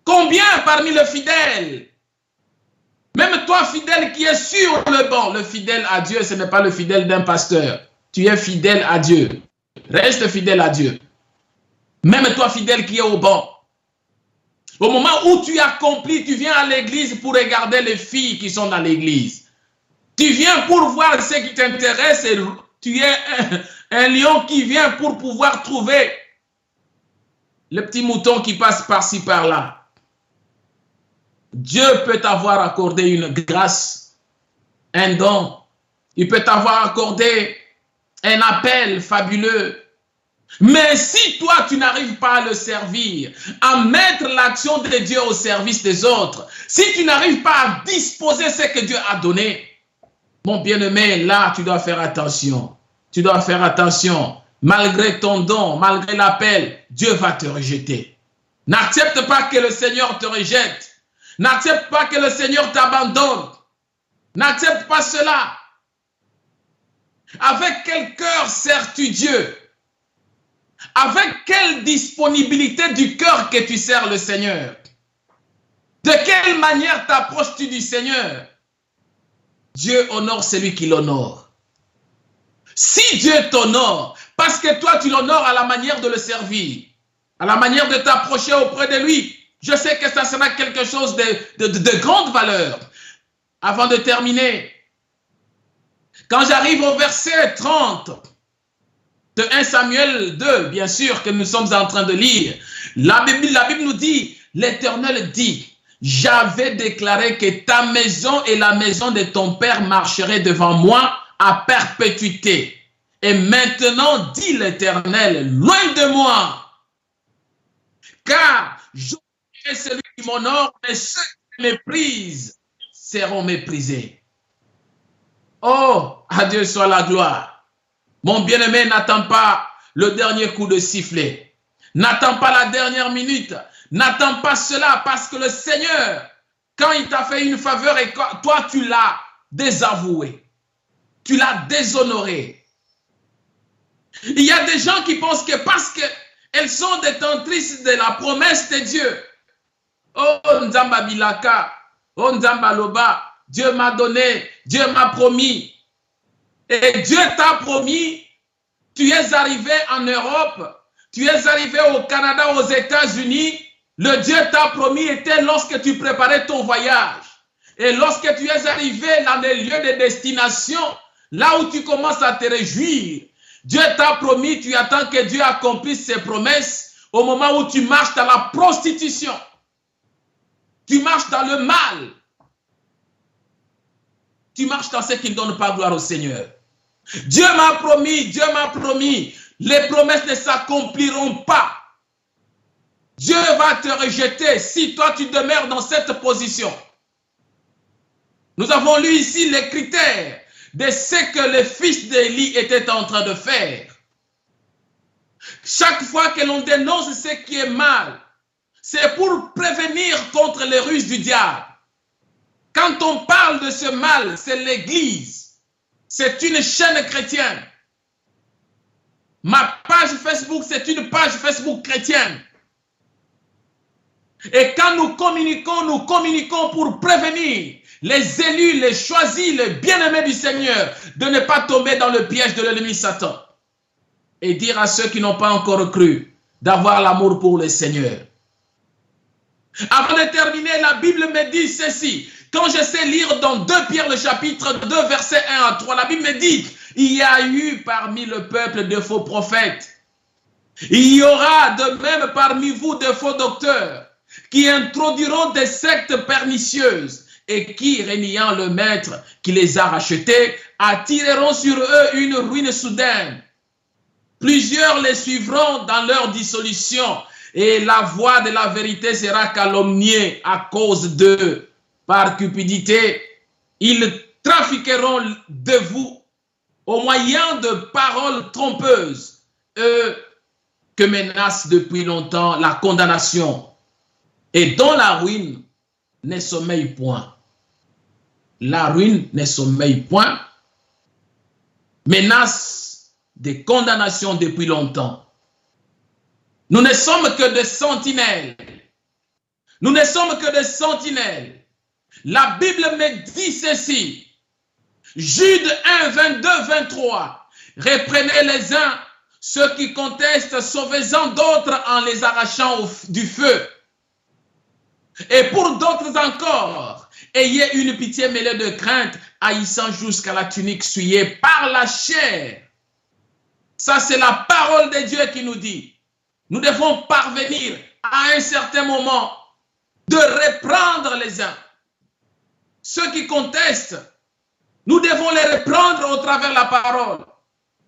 Combien parmi les fidèles? Même toi, fidèle qui es sur le banc, le fidèle à Dieu, ce n'est pas le fidèle d'un pasteur. Tu es fidèle à Dieu. Reste fidèle à Dieu. Même toi, fidèle qui es au banc. Au moment où tu accomplis, tu viens à l'église pour regarder les filles qui sont dans l'église. Tu viens pour voir ce qui t'intéresse et tu es un lion qui vient pour pouvoir trouver le petit mouton qui passe par-ci, par-là. Dieu peut t'avoir accordé une grâce, un don. Il peut t'avoir accordé un appel fabuleux. Mais si toi, tu n'arrives pas à le servir, à mettre l'action de Dieu au service des autres, si tu n'arrives pas à disposer ce que Dieu a donné, mon bien-aimé, là, tu dois faire attention. Tu dois faire attention. Malgré ton don, malgré l'appel, Dieu va te rejeter. N'accepte pas que le Seigneur te rejette. N'accepte pas que le Seigneur t'abandonne. N'accepte pas cela. Avec quel cœur sers-tu Dieu? Avec quelle disponibilité du cœur que tu sers le Seigneur? De quelle manière t'approches-tu du Seigneur? Dieu honore celui qui l'honore. Si Dieu t'honore, parce que toi tu l'honores à la manière de le servir, à la manière de t'approcher auprès de lui, je sais que ça sera quelque chose de grande valeur. Avant de terminer, quand j'arrive au verset 30 de 1 Samuel 2, bien sûr que nous sommes en train de lire, la Bible nous dit, l'Éternel dit, j'avais déclaré que ta maison et la maison de ton père marcheraient devant moi à perpétuité. Et maintenant, dit l'Éternel, loin de moi, car j'honorerai celui qui m'honore, mais ceux qui méprisent seront méprisés. Oh, à Dieu soit la gloire. Mon bien-aimé, n'attends pas le dernier coup de sifflet. N'attends pas la dernière minute. N'attends pas cela parce que le Seigneur, quand il t'a fait une faveur et toi tu l'as désavoué, tu l'as déshonoré. Il y a des gens qui pensent que parce qu'elles sont détentrices de la promesse de Dieu, oh Nzamba Bilaka, oh Nzamba Loba, Dieu m'a donné, Dieu m'a promis. Et Dieu t'a promis, tu es arrivé en Europe, tu es arrivé au Canada, aux États-Unis, le Dieu t'a promis était lorsque tu préparais ton voyage. Et lorsque tu es arrivé dans les lieux de destination, là où tu commences à te réjouir, Dieu t'a promis, tu attends que Dieu accomplisse ses promesses au moment où tu marches dans la prostitution. Tu marches dans le mal. Tu marches dans ce qui ne donne pas gloire au Seigneur. Dieu m'a promis, les promesses ne s'accompliront pas. Dieu va te rejeter si toi tu demeures dans cette position. Nous avons lu ici les critères de ce que les fils d'Élie étaient en train de faire. Chaque fois que l'on dénonce ce qui est mal, c'est pour prévenir contre les ruses du diable. Quand on parle de ce mal, c'est l'Église. C'est une chaîne chrétienne. Ma page Facebook, c'est une page Facebook chrétienne. Et quand nous communiquons pour prévenir les élus, les choisis, les bien-aimés du Seigneur de ne pas tomber dans le piège de l'ennemi Satan. Et dire à ceux qui n'ont pas encore cru d'avoir l'amour pour le Seigneur. Avant de terminer, la Bible me dit ceci. Quand je sais lire dans 2 Pierre le chapitre 2 verset 1 à 3, la Bible me dit, il y a eu parmi le peuple de faux prophètes. Il y aura de même parmi vous de faux docteurs qui introduiront des sectes pernicieuses et qui, reniant le maître qui les a rachetés, attireront sur eux une ruine soudaine. Plusieurs les suivront dans leur dissolution et la voie de la vérité sera calomniée à cause d'eux. Par cupidité, ils trafiqueront de vous au moyen de paroles trompeuses, eux que menace depuis longtemps la condamnation et dont la ruine ne sommeille point. La ruine ne sommeille point, menace des condamnations depuis longtemps. Nous ne sommes que des sentinelles. Nous ne sommes que des sentinelles. La Bible me dit ceci. Jude 1, 22, 23. Reprenez les uns ceux qui contestent, sauvez-en d'autres en les arrachant du feu. Et pour d'autres encore, ayez une pitié mêlée de crainte, haïssant jusqu'à la tunique souillée par la chair. Ça, c'est la parole de Dieu qui nous dit. Nous devons parvenir à un certain moment de reprendre les uns. Ceux qui contestent, nous devons les reprendre au travers de la parole.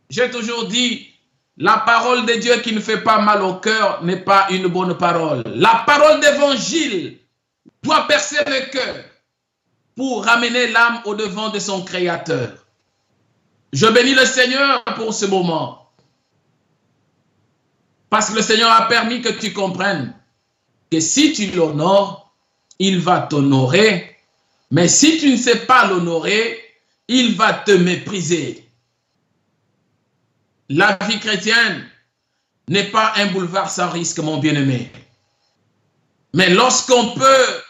J'ai toujours dit, la parole de Dieu qui ne fait pas mal au cœur n'est pas une bonne parole. La parole d'évangile doit percer le cœur pour ramener l'âme au devant de son Créateur. Je bénis le Seigneur pour ce moment. Parce que le Seigneur a permis que tu comprennes que si tu l'honores, il va t'honorer. Mais si tu ne sais pas l'honorer, il va te mépriser. La vie chrétienne n'est pas un boulevard sans risque, mon bien-aimé. Mais lorsqu'on peut,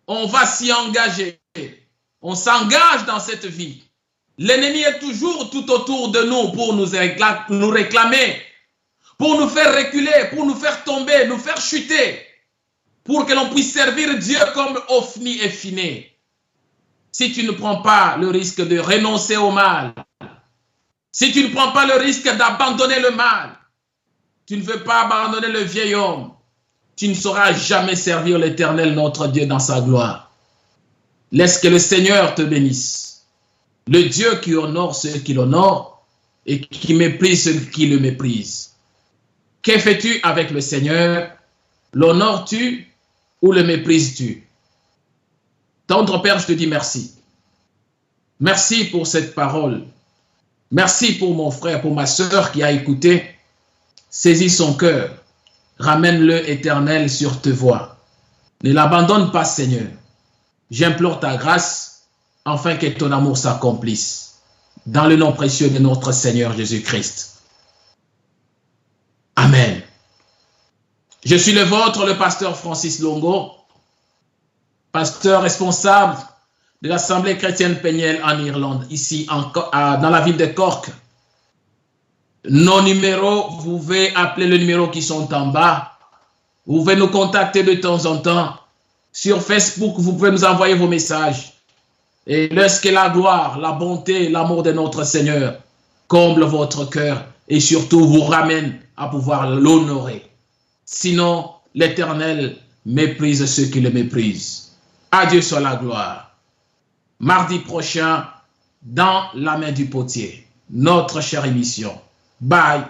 on va s'y engager. On s'engage dans cette vie. L'ennemi est toujours tout autour de nous pour nous réclamer, pour nous faire reculer, pour nous faire tomber, nous faire chuter, pour que l'on puisse servir Dieu comme Ophni et Phiné. Si tu ne prends pas le risque de renoncer au mal, si tu ne prends pas le risque d'abandonner le mal, tu ne veux pas abandonner le vieil homme, tu ne sauras jamais servir l'Éternel, notre Dieu, dans sa gloire. Laisse que le Seigneur te bénisse. Le Dieu qui honore ceux qui l'honorent et qui méprise ceux qui le méprisent. Que fais-tu avec le Seigneur? L'honores-tu ou le méprises-tu? Tendre Père, je te dis merci. Merci pour cette parole. Merci pour mon frère, pour ma sœur qui a écouté. Saisis son cœur. Ramène-le, Éternel, sur tes voies. Ne l'abandonne pas, Seigneur. J'implore ta grâce, afin que ton amour s'accomplisse. Dans le nom précieux de notre Seigneur Jésus-Christ. Amen. Je suis le vôtre, le pasteur Francis Longo, pasteur responsable de l'Assemblée chrétienne Peniel en Irlande, ici dans la ville de Cork. Nos numéros, vous pouvez appeler les numéros qui sont en bas. Vous pouvez nous contacter de temps en temps. Sur Facebook, vous pouvez nous envoyer vos messages. Et laisse que la gloire, la bonté, l'amour de notre Seigneur comble votre cœur et surtout vous ramène à pouvoir l'honorer. Sinon, l'Éternel méprise ceux qui le méprisent. À Dieu soit la gloire. Mardi prochain, dans la main du potier, notre chère émission. Bye.